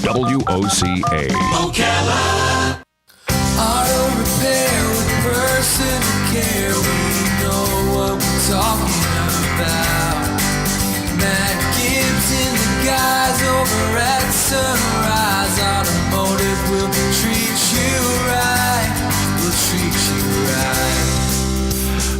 WOCA. Ocala. Auto repair with personal care. We know what we're talking about. Matt Gibbs and the guys over at Sunrise Automotive will treat you right. We'll treat you right.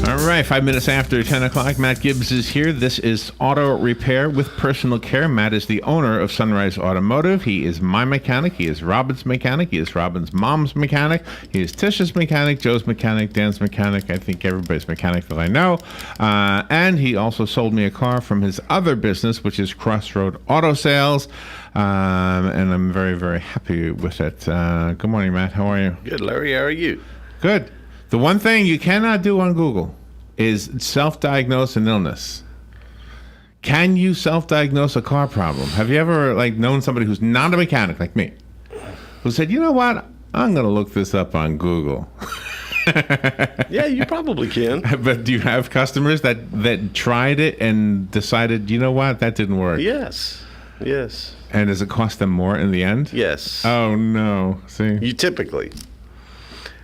All right, 5 minutes after 10 o'clock, Matt Gibbs is here. This is Auto Repair with Personal Care. Matt is the owner of Sunrise Automotive. He is my mechanic. He is Robin's mechanic. He is Robin's mom's mechanic. He is Tish's mechanic, Joe's mechanic, Dan's mechanic. I think everybody's mechanic that I know. And he also sold me a car from his other business, which is Crossroad Auto Sales. And I'm very, very happy with it. Good morning, Matt. How are you? Good, Larry. How are you? Good. The one thing you cannot do on Google is self-diagnose an illness. Can you self-diagnose a car problem? Have you ever known somebody who's not a mechanic like me, who said, you know what, I'm going to look this up on Google? Yeah, you probably can. But do you have customers that tried it and decided, you know what, that didn't work? Yes. And does it cost them more in the end? Yes. Oh, no. See? You typically.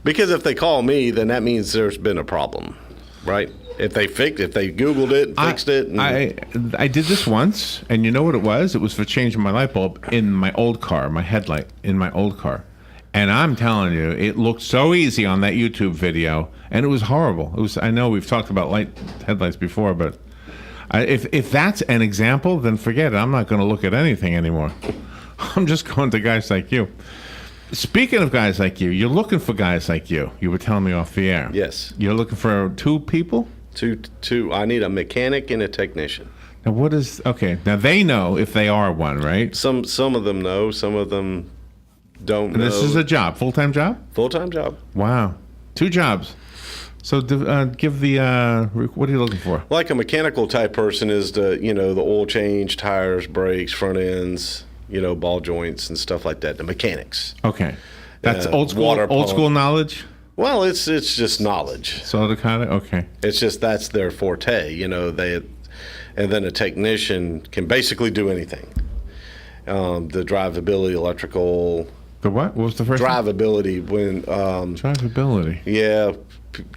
Because if they call me, then that means there's been a problem, right? If they Googled it, fixed it. And I did this once, and you know what it was? It was for changing my light bulb in my old car, my headlight in my old car. And I'm telling you, it looked so easy on that YouTube video, and it was horrible. I know we've talked about headlights before, but if that's an example, then forget it. I'm not going to look at anything anymore. I'm just going to guys like you. Speaking of guys like you, you're looking for guys like you. You were telling me off the air. Yes. You're looking for two people? Two. I need a mechanic and a technician. Now now they know if they are one, right? Some of them know, some of them don't know. This is a job, full-time job? Full-time job. Wow. 2 jobs. So give the, what are you looking for? Like a mechanical type person is the oil change, tires, brakes, front ends, ball joints and stuff like that. The mechanics. Okay. That's old school knowledge? Well, it's just knowledge. So kind of, okay. It's just that's their forte, and then a technician can basically do anything. The drivability, electrical. The what? What was the first drivability when drivability. Yeah,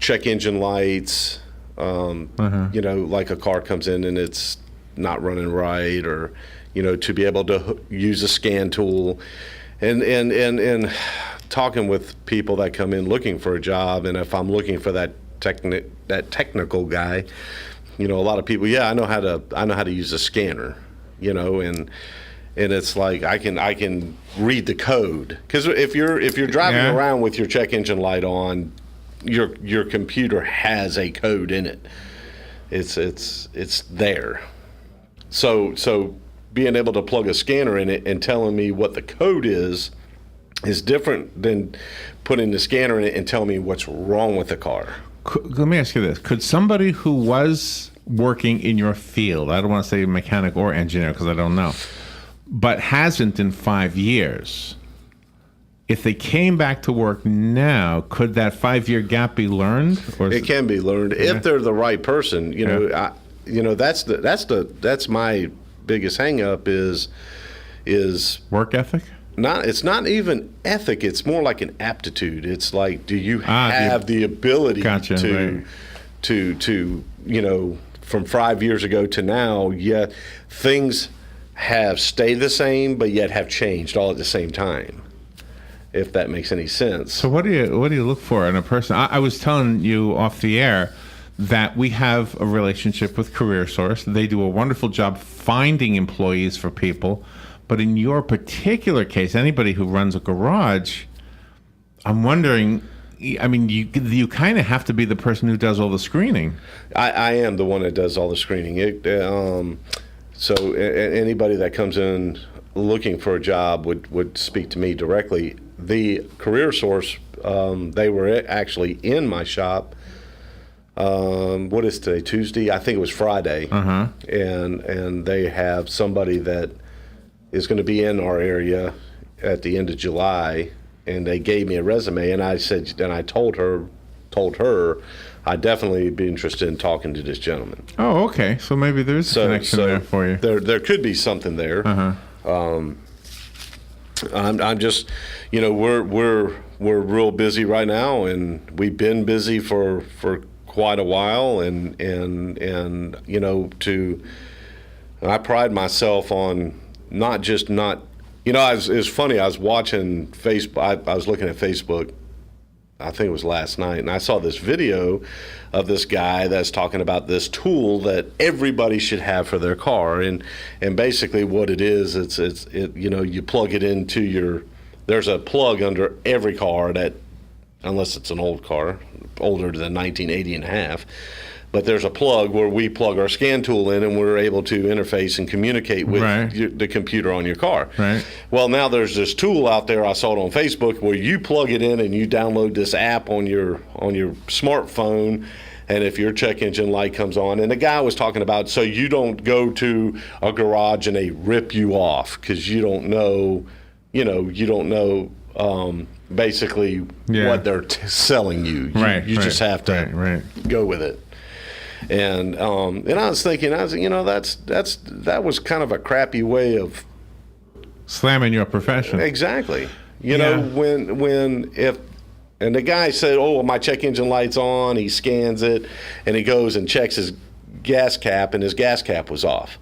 check engine lights. Like a car comes in and it's not running right, or to be able to use a scan tool, and talking with people that come in looking for a job, and if I'm looking for that technical guy, a lot of people, I know how to use a scanner, and it's like I can read the code, because if you're driving around with your check engine light on, your computer has a code in it. It's there. So being able to plug a scanner in it and telling me what the code is different than putting the scanner in it and telling me what's wrong with the car. Let me ask you this. Could somebody who was working in your field, I don't want to say mechanic or engineer because I don't know, but hasn't in 5 years, if they came back to work now, could that 5-year gap be learned? Or it can be learned if they're the right person. That's my biggest hang-up is work ethic. It's not even ethic. It's more like an aptitude. It's like, do you have the ability to from 5 years ago to now? Yet things have stayed the same, but yet have changed all at the same time. If that makes any sense. So what do you look for in a person? I was telling you off the air that we have a relationship with CareerSource. They do a wonderful job finding employees for people. But in your particular case, anybody who runs a garage, I'm wondering, I mean, you kind of have to be the person who does all the screening. I am the one that does all the screening. So anybody that comes in looking for a job would speak to me directly. The CareerSource, they were actually in my shop. What is today? Tuesday? I think it was Friday. And they have somebody that is going to be in our area at the end of July, and they gave me a resume, and I said, and I told her I'd definitely be interested in talking to this gentleman. Oh, okay. So maybe there's a connection there for you. There could be something there. I'm just, we're real busy right now, and we've been busy for quite a while, and I pride myself on it's funny. I was watching Facebook. I was looking at Facebook. I think it was last night, and I saw this video of this guy that's talking about this tool that everybody should have for their car, and basically what it is, you plug it into there's a plug under every car that, unless it's an old car, older than 1980 and a half, but there's a plug where we plug our scan tool in, and we're able to interface and communicate with the computer on your car. Right. Well, now there's this tool out there, I saw it on Facebook, where you plug it in and you download this app on your smartphone, and if your check engine light comes on, and the guy was talking about, so you don't go to a garage and they rip you off because you don't know basically what they're selling you. You just have to go with it. And I was thinking, that was kind of a crappy way of slamming your profession. Exactly. And the guy said, "Oh, well, my check engine light's on." He scans it, and he goes and checks his gas cap, and his gas cap was off.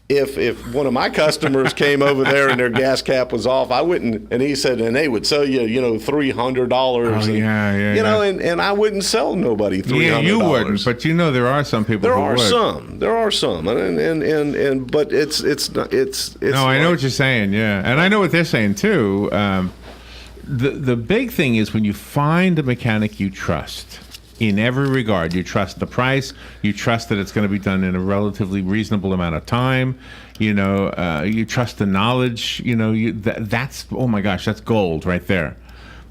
If one of my customers came over there and their gas cap was off, I wouldn't. And he said, and they would sell you, $300. And I wouldn't sell nobody $300. Yeah, you wouldn't. But there are some people. There are some, but it's not. No, I know what you're saying. Yeah, and I know what they're saying too. The big thing is when you find a mechanic you trust. In every regard, you trust the price. You trust that it's going to be done in a relatively reasonable amount of time. You trust the knowledge. That's, oh my gosh, that's gold right there.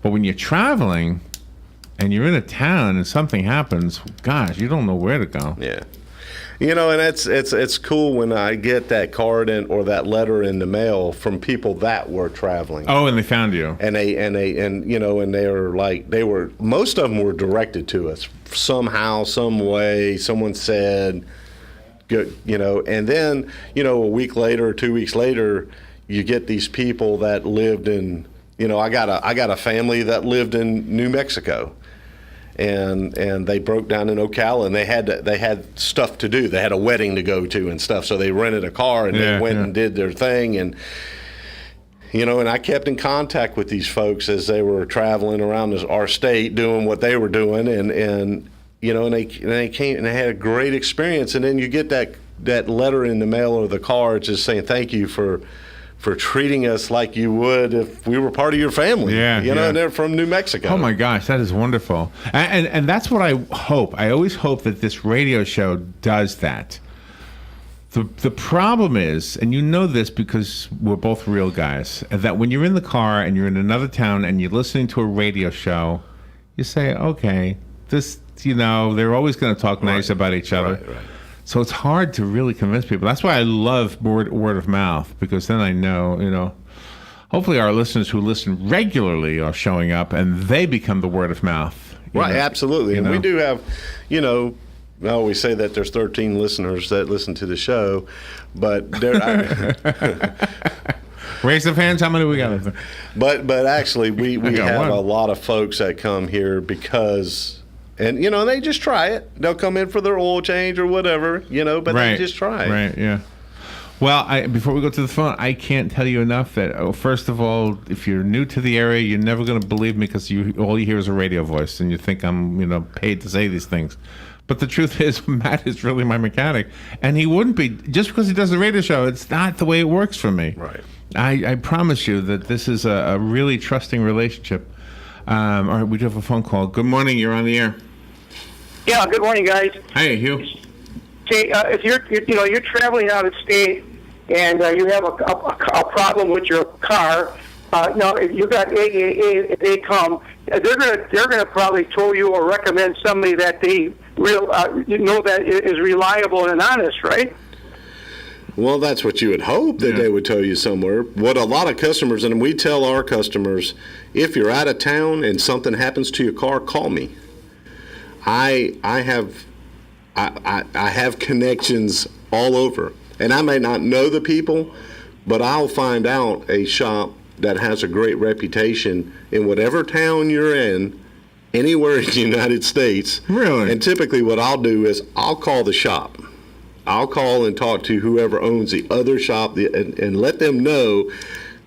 But when you're traveling and you're in a town and something happens, gosh, you don't know where to go. Yeah. And it's cool when I get that card or that letter in the mail from people that were traveling. Oh, and they found you. And most of them were directed to us somehow, some way. Someone said, and then, a week later or 2 weeks later, you get these people that lived in, I got a family that lived in New Mexico. And they broke down in Ocala, and they had stuff to do. They had a wedding to go to and stuff, so they rented a car and they went and did their thing. And and I kept in contact with these folks as they were traveling around our state doing what they were doing, and they came and they had a great experience. And then you get that letter in the mail or the card just saying thank you for treating us like you would if we were part of your family. And they're from New Mexico. Oh my gosh, that is wonderful. And that's what I hope. I always hope that this radio show does that. The problem is, and this because we're both real guys, that when you're in the car and you're in another town and you're listening to a radio show, you say, okay, this, they're always going to talk nice about each other. Right. So it's hard to really convince people. That's why I love word of mouth, because then I know, hopefully our listeners who listen regularly are showing up and they become the word of mouth. Right, absolutely. And we do have, I always say that there's 13 listeners that listen to the show, but raise the hands, how many we got? But actually, we have a lot of folks that come here because... And, they just try it. They'll come in for their oil change or whatever, but they just try it. Right, yeah. Well, before we go to the phone, I can't tell you enough that, first of all, if you're new to the area, you're never going to believe me because all you hear is a radio voice and you think I'm, paid to say these things. But the truth is, Matt is really my mechanic. And he wouldn't be, just because he does a radio show, it's not the way it works for me. Right. I promise you that this is a really trusting relationship. All right, we do have a phone call. Good morning, you're on the air. Yeah, good morning, guys. Hey, Hugh. See, if you're traveling out of state and you have a problem with your car, if you got AAA, if they come, they're gonna probably tow you or recommend somebody that they that is reliable and honest, right? Well, that's what you would hope that they would tell you somewhere. What a lot of customers, and we tell our customers, if you're out of town and something happens to your car, call me. I have connections all over, and I may not know the people, but I'll find out a shop that has a great reputation in whatever town you're in, anywhere in the United States. Really? And typically what I'll do is I'll call the shop. I'll call and talk to whoever owns the other shop and let them know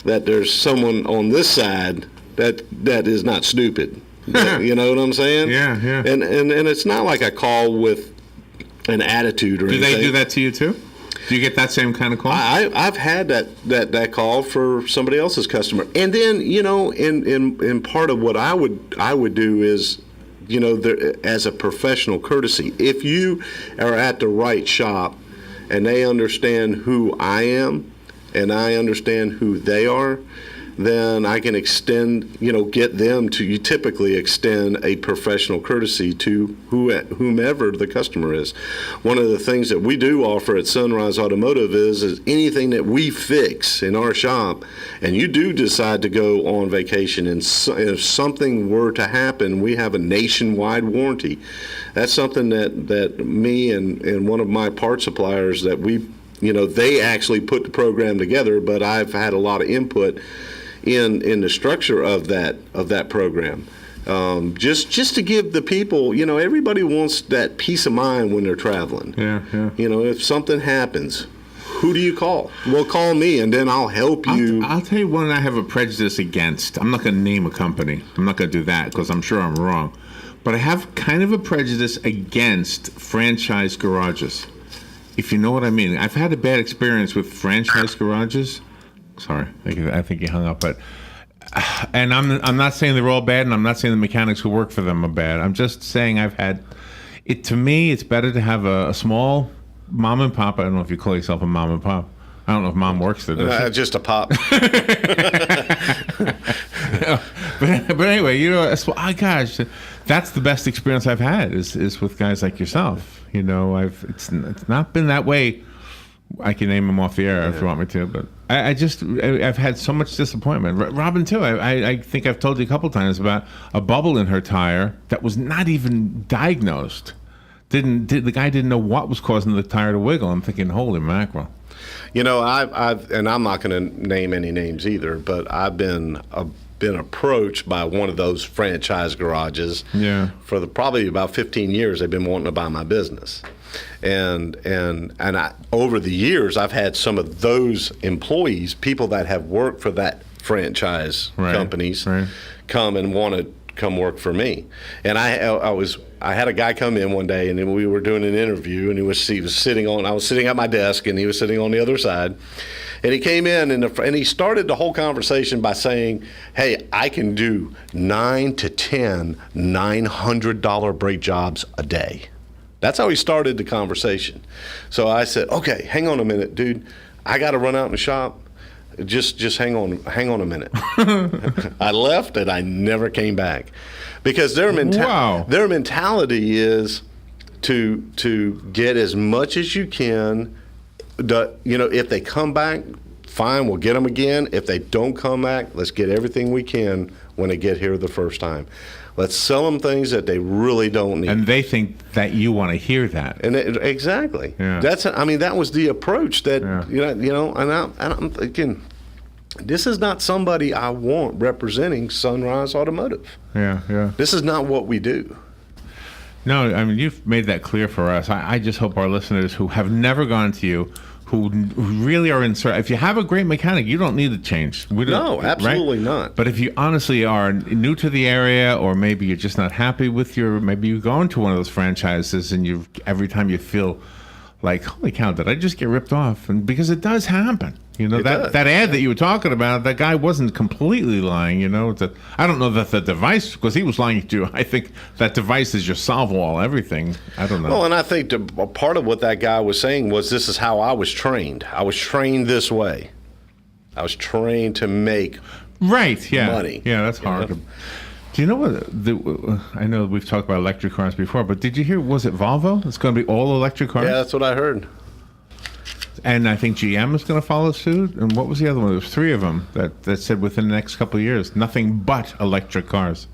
that there's someone on this side that is not stupid. You know what I'm saying? Yeah, yeah. And it's not like I call with an attitude or anything. Do they do that to you too? Do you get that same kind of call? I've had that call for somebody else's customer, and then in part of what I would do is, as a professional courtesy, if you are at the right shop and they understand who I am and I understand who they are, then I can get them to, you typically extend a professional courtesy to whomever the customer is. One of the things that we do offer at Sunrise Automotive is anything that we fix in our shop, and you do decide to go on vacation, and if something were to happen, we have a nationwide warranty. That's something that me and one of my part suppliers that they actually put the program together, but I've had a lot of input in the structure of that program. Just to give the people, everybody wants that peace of mind when they're traveling. Yeah. If something happens, who do you call? Well, call me, and then I'll help you. I'll tell you one I have a prejudice against. I'm not going to name a company. I'm not going to do that because I'm sure I'm wrong. But I have kind of a prejudice against franchise garages, if you know what I mean. I've had a bad experience with franchise garages. Sorry, I think you hung up. But and I'm not saying they're all bad, and I'm not saying the mechanics who work for them are bad. I'm just saying I've had it. To me, it's better to have a small mom and pop. I don't know if you call yourself a mom and pop. I don't know if mom works there. Just a pop. But anyway, gosh, that's the best experience I've had is with guys like yourself. It's not been that way. I can name them off the air if you want me to, but I've had so much disappointment. Robin too. I think I've told you a couple times about a bubble in her tire that was not even diagnosed. The guy didn't know what was causing the tire to wiggle. I'm thinking, holy mackerel. I've and I'm not going to name any names either, but I've been approached by one of those franchise garages. Yeah. For probably about 15 years, they've been wanting to buy my business. And over the years, I've had some of those employees, people that have worked for that franchise companies, come and want to come work for me. And I had a guy come in one day, and then we were doing an interview, and I was sitting at my desk, and he was sitting on the other side. And he came in, and he started the whole conversation by saying, "Hey, I can do 9 to 10 $900 brake jobs a day." That's how he started the conversation. So I said, "Okay, hang on a minute, dude. I got to run out in the shop. Just hang on a minute." I left, and I never came back because their mentality is to get as much as you can. If they come back, fine, we'll get them again. If they don't come back, let's get everything we can when they get here the first time. Let's sell them things that they really don't need. And they think that you want to hear that. And exactly. Yeah. That was the approach that, and I'm thinking, this is not somebody I want representing Sunrise Automotive. Yeah. This is not what we do. No, I mean, you've made that clear for us. I just hope our listeners who have never gone to you, who really are in search. If you have a great mechanic, you don't need to change. No, absolutely not. But if you honestly are new to the area, or maybe you're just not happy with maybe you go into one of those franchises and every time you feel like, holy cow, did I just get ripped off? And because it does happen. That ad that you were talking about, that guy wasn't completely lying, I don't know that the device, because he was lying to you. I think that device is your solve-all everything. I don't know. Well, and I think part of what that guy was saying was, this is how I was trained. I was trained this way. I was trained to make money. Yeah, that's hard. Do you know what? I know we've talked about electric cars before, but did you hear, was it Volvo? It's going to be all electric cars? Yeah, that's what I heard. And I think GM is going to follow suit. And what was the other one? There was 3 of them that said within the next couple of years, nothing but electric cars.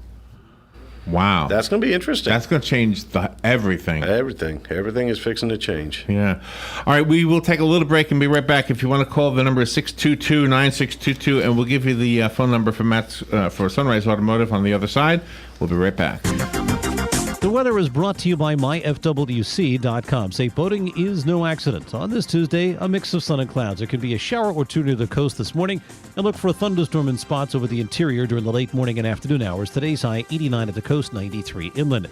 Wow. That's going to be interesting. That's going to change everything. Everything is fixing to change. Yeah. All right, we will take a little break and be right back. If you want to call, the number is 622-9622, and we'll give you the phone number for Matt's for Sunrise Automotive on the other side. We'll be right back. The weather is brought to you by myfwc.com. Safe boating is no accident. On this Tuesday, a mix of sun and clouds. There could be a shower or two near the coast this morning, and look for a thunderstorm in spots over the interior during the late morning and afternoon hours. Today's high 89 at the coast, 93 inland.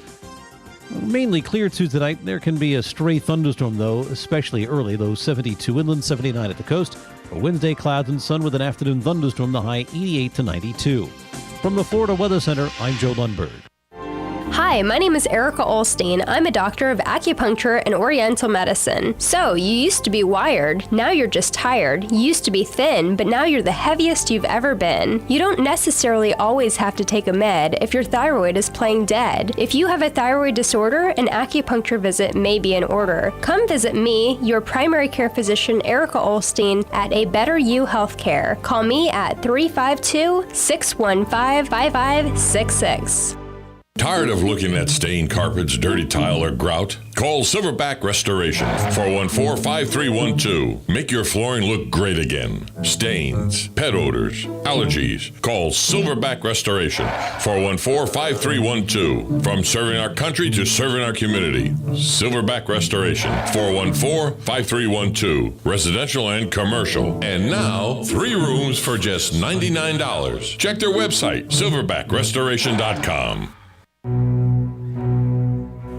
Mainly clear to tonight. There can be a stray thunderstorm, though, especially early, though 72 inland, 79 at the coast. For Wednesday, clouds and sun with an afternoon thunderstorm, the high 88 to 92. From the Florida Weather Center, I'm Joe Lundberg. Hi, my name is Erica Olstein. I'm a doctor of acupuncture and oriental medicine. So, you used to be wired, now you're just tired. You used to be thin, but now you're the heaviest you've ever been. You don't necessarily always have to take a med if your thyroid is playing dead. If you have a thyroid disorder, an acupuncture visit may be in order. Come visit me, your primary care physician, Erica Olstein, at A Better You Healthcare. Call me at 352-615-5566. Tired of looking at stained carpets, dirty tile, or grout? Call Silverback Restoration, 414-5312. Make your flooring look great again. Stains, pet odors, allergies. Call Silverback Restoration, 414-5312. From serving our country to serving our community. Silverback Restoration, 414-5312. Residential and commercial. And now, 3 rooms for just $99. Check their website, silverbackrestoration.com.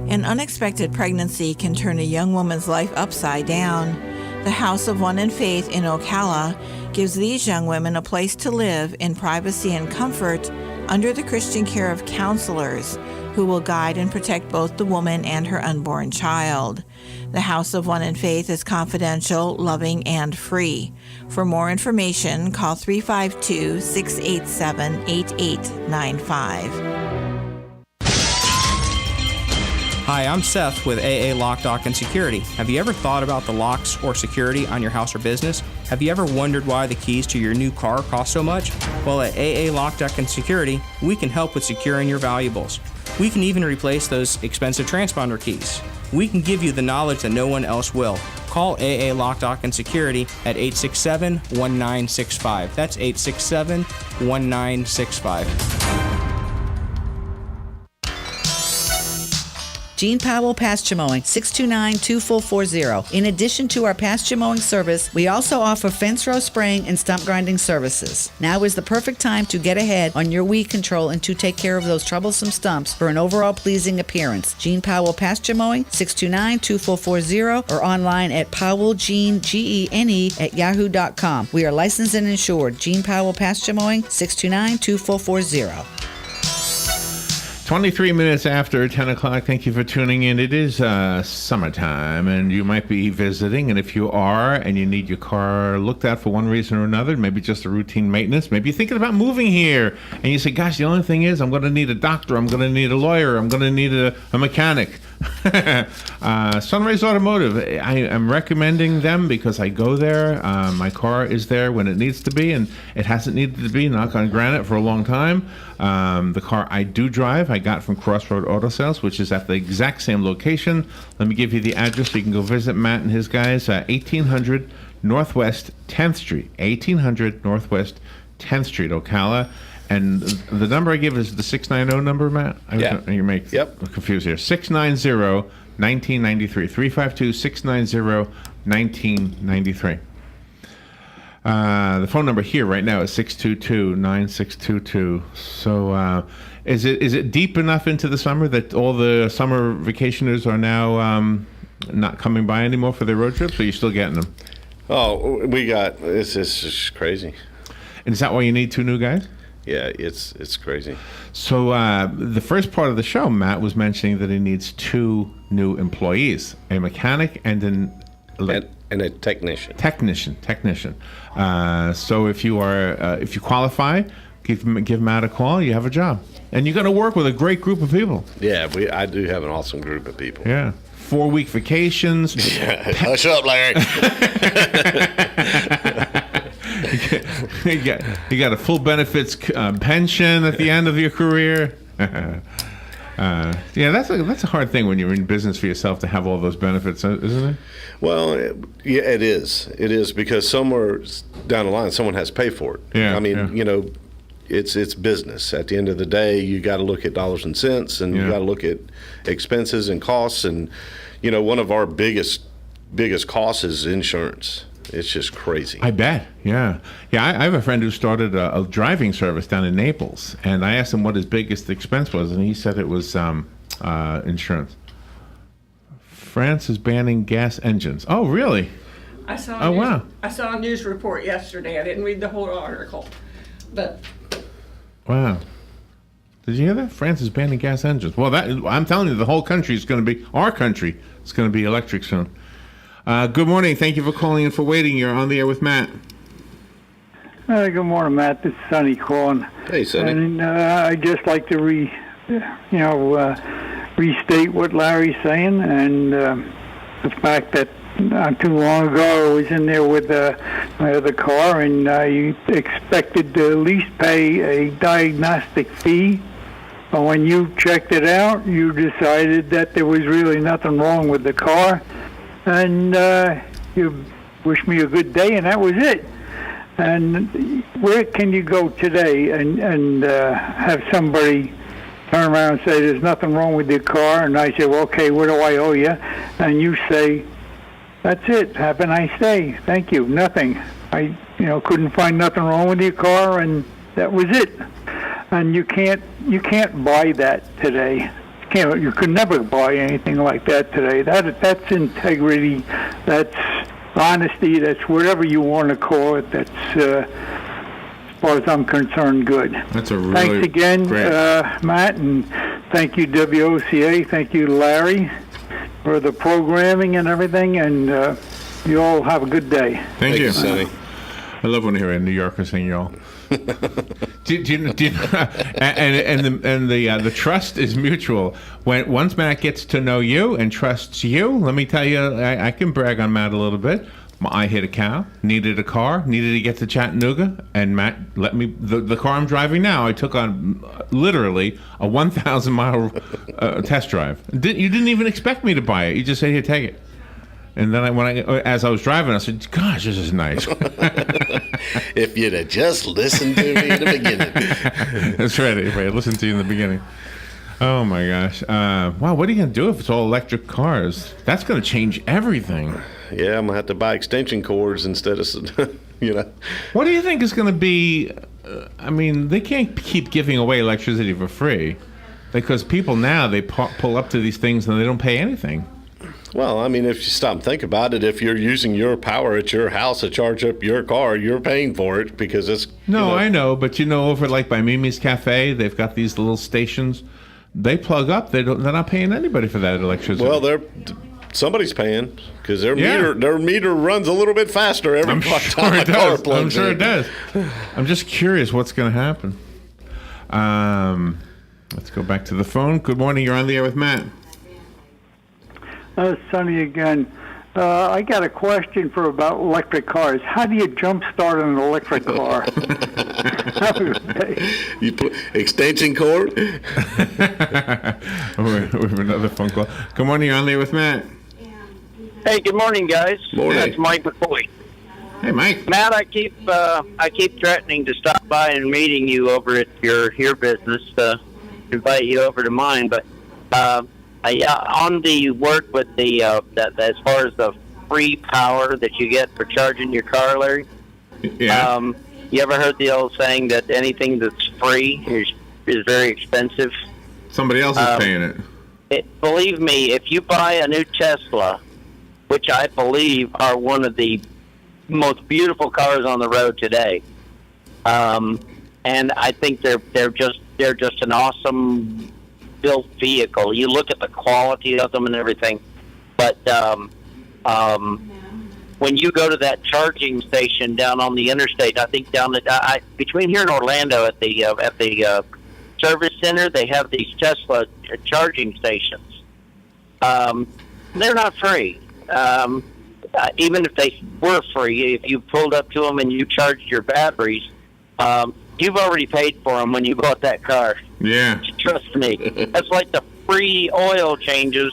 An unexpected pregnancy can turn a young woman's life upside down. The House of One in Faith in Ocala gives these young women a place to live in privacy and comfort under the Christian care of counselors who will guide and protect both the woman and her unborn child. The House of One in Faith is confidential, loving, and free. For more information, call 352-687-8895. Hi, I'm Seth with AA Lock, Dock, and Security. Have you ever thought about the locks or security on your house or business? Have you ever wondered why the keys to your new car cost so much? Well, at AA Lock, Dock, and Security, we can help with securing your valuables. We can even replace those expensive transponder keys. We can give you the knowledge that no one else will. Call AA Lock, Dock, and Security at 867-1965. That's 867-1965. Gene Powell Pasture Mowing, 629-2440. In addition to our pasture mowing service, we also offer fence row spraying and stump grinding services. Now is the perfect time to get ahead on your weed control and to take care of those troublesome stumps for an overall pleasing appearance. Gene Powell Pasture Mowing, 629-2440, or online at powellgene@yahoo.com. We are licensed and insured. Gene Powell Pasture Mowing, 629-2440. 23 minutes after 10 o'clock. Thank you for tuning in. It is summertime, and you might be visiting. And if you are, and you need your car looked at for one reason or another, maybe just a routine maintenance, maybe you're thinking about moving here, and you say, gosh, the only thing is I'm going to need a doctor, I'm going to need a lawyer, I'm going to need a mechanic. Sunrise Automotive, I am recommending them because I go there. My car is there when it needs to be, and it hasn't needed to be, knock on granite, for a long time. The car I do drive, I got from Crossroad Auto Sales, which is at the exact same location. Let me give you the address so you can go visit Matt and his guys. 1800 Northwest 10th Street. 1800 Northwest 10th Street, Ocala. And the number I give is the 690 number, Matt? Yeah. You make confused here. 690-1993. 352-690-1993. The phone number here right now is 622-9622. So is it deep enough into the summer that all the summer vacationers are now not coming by anymore for their road trips, or are you still getting them? Oh, it's just crazy. And is that why you need 2 new guys? Yeah, it's crazy. So the first part of the show, Matt was mentioning that he needs 2 new employees, a mechanic and a technician. Technician. So if you qualify, give Matt a call. You have a job, and you're going to work with a great group of people. Yeah, I do have an awesome group of people. Yeah, 4-week vacations. Yeah, hush up, Larry. You got a full benefits pension at the end of your career. Yeah, that's a hard thing when you're in business for yourself to have all those benefits, isn't it? Well, yeah, it is. It is because somewhere down the line, someone has to pay for it. Yeah, I mean, yeah. you know, it's business. At the end of the day, you got to look at dollars and cents, and you got to look at expenses and costs. And you know, one of our biggest costs is insurance. It's just crazy. I bet. Yeah. I have a friend who started a driving service down in Naples, and I asked him what his biggest expense was, and he said it was insurance. France is banning gas engines. Oh, really? I saw. Wow. I saw a news report yesterday. I didn't read the whole article, but. Wow. Did you hear that? France is banning gas engines. Well, I'm telling you, the whole country is going to be, our country is going to be electric soon. Good morning. Thank you for calling and for waiting. You're on the air with Matt. Good morning, Matt. This is Sonny calling. Hey, Sonny. And I'd just like to restate what Larry's saying, and the fact that not too long ago I was in there with my other car, and you expected to at least pay a diagnostic fee. But when you checked it out, you decided that there was really nothing wrong with the car, and you wished me a good day, and that was it. And where can you go today and have somebody turn around and say there's nothing wrong with your car, and I say, well, okay, what do I owe you? And you say, that's it, have a nice day, thank you, nothing. I couldn't find nothing wrong with your car, and that was it. And you can't buy that today. You could never buy anything like that today. That's integrity, that's honesty, that's whatever you want to call it. That's, as far as I'm concerned, good. That's a really Thanks again, great. Matt, and thank you, WOCA. Thank you, Larry, for the programming and everything, and you all have a good day. Thank you, Sonny. I love when I hear a New Yorker saying y'all. do you know, and the trust is mutual. Once Matt gets to know you and trusts you, let me tell you, I can brag on Matt a little bit. I hit a cow, needed a car, needed to get to Chattanooga, and Matt let me, the car I'm driving now, I took on literally a 1,000-mile test drive. You didn't even expect me to buy it. You just said, here, take it. And then as I was driving, I said, gosh, this is nice. If you'd have just listened to me in the beginning. That's right. If I had listened to you in the beginning. Oh, my gosh. Wow, what are you going to do if it's all electric cars? That's going to change everything. Yeah, I'm going to have to buy extension cords instead of, What do you think is going to be... I mean, they can't keep giving away electricity for free. Because people now, they pull up to these things and they don't pay anything. Well, I mean, if you stop and think about it, if you're using your power at your house to charge up your car, you're paying for it because it's... No, I know, but over like by Mimi's Cafe, they've got these little stations. They plug up. They're not paying anybody for that electricity. Well, somebody's paying because their meter runs a little bit faster every time my car plugs in. I'm sure it does. I'm just curious what's going to happen. Let's go back to the phone. Good morning. You're on the air with Matt. Sonny again. I got a question about electric cars. How do you jump start an electric car? You put extension cord? We have another phone call. Good morning, you're on there with Matt. Hey, good morning, guys. Morning. That's Mike McCoy. Hey, Mike. Matt, I keep threatening to stop by and meeting you over at your business to invite you over to mine, but on the work with the as far as the free power that you get for charging your car, Larry. Yeah. You ever heard the old saying that anything that's free is very expensive? Somebody else is paying it. Believe me, if you buy a new Tesla, which I believe are one of the most beautiful cars on the road today, and I think they're just an awesome built vehicle. You look at the quality of them and everything, but when you go to that charging station down on the interstate, I think down between here and Orlando at the service center, they have these Tesla charging stations. They're not free. Even if they were free, if you pulled up to them and you charged your batteries, you've already paid for them when you bought that car. Yeah. Trust me. That's like the free oil changes.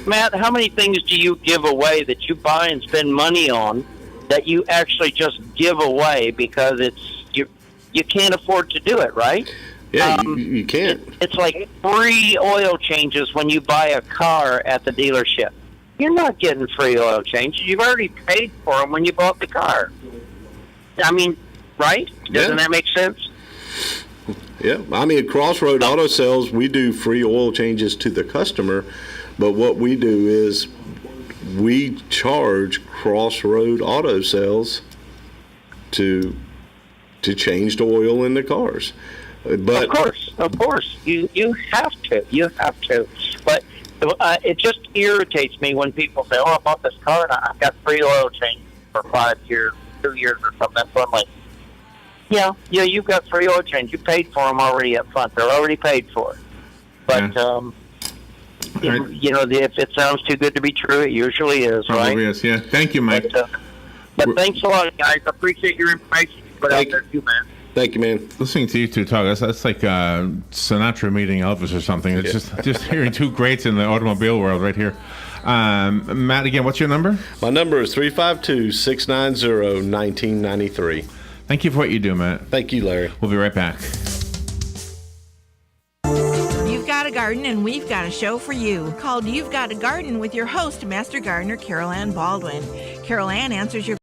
Matt, how many things do you give away that you buy and spend money on that you actually just give away because you can't afford to do it, right? Yeah, you can't. It's like free oil changes when you buy a car at the dealership. You're not getting free oil changes. You've already paid for them when you bought the car. I mean, right? Doesn't that make sense? Yeah. I mean, at Crossroad Auto Sales, we do free oil changes to the customer, but what we do is we charge Crossroad Auto Sales to change the oil in the cars. But of course, you have to. But it just irritates me when people say, "Oh, I bought this car and I've got free oil change for 5 years, 2 years, or something." So I'm like, yeah, you've got free oil change. You paid for them already up front. They're already paid for. But if it sounds too good to be true, it usually is. Probably right? is. Yeah. Thank you, Mike. But thanks a lot, guys. I appreciate your information. Put out there too, man. Thank you, man. Listening to you two talk, that's like Sinatra meeting Elvis or something. It's just hearing two greats in the automobile world right here. Matt, again, what's your number? My number is 352-690-1993. Thank you for what you do, Matt. Thank you, Larry. We'll be right back. You've got a garden and we've got a show for you called You've Got a Garden with your host, Master Gardener Carol Ann Baldwin. Carol Ann answers your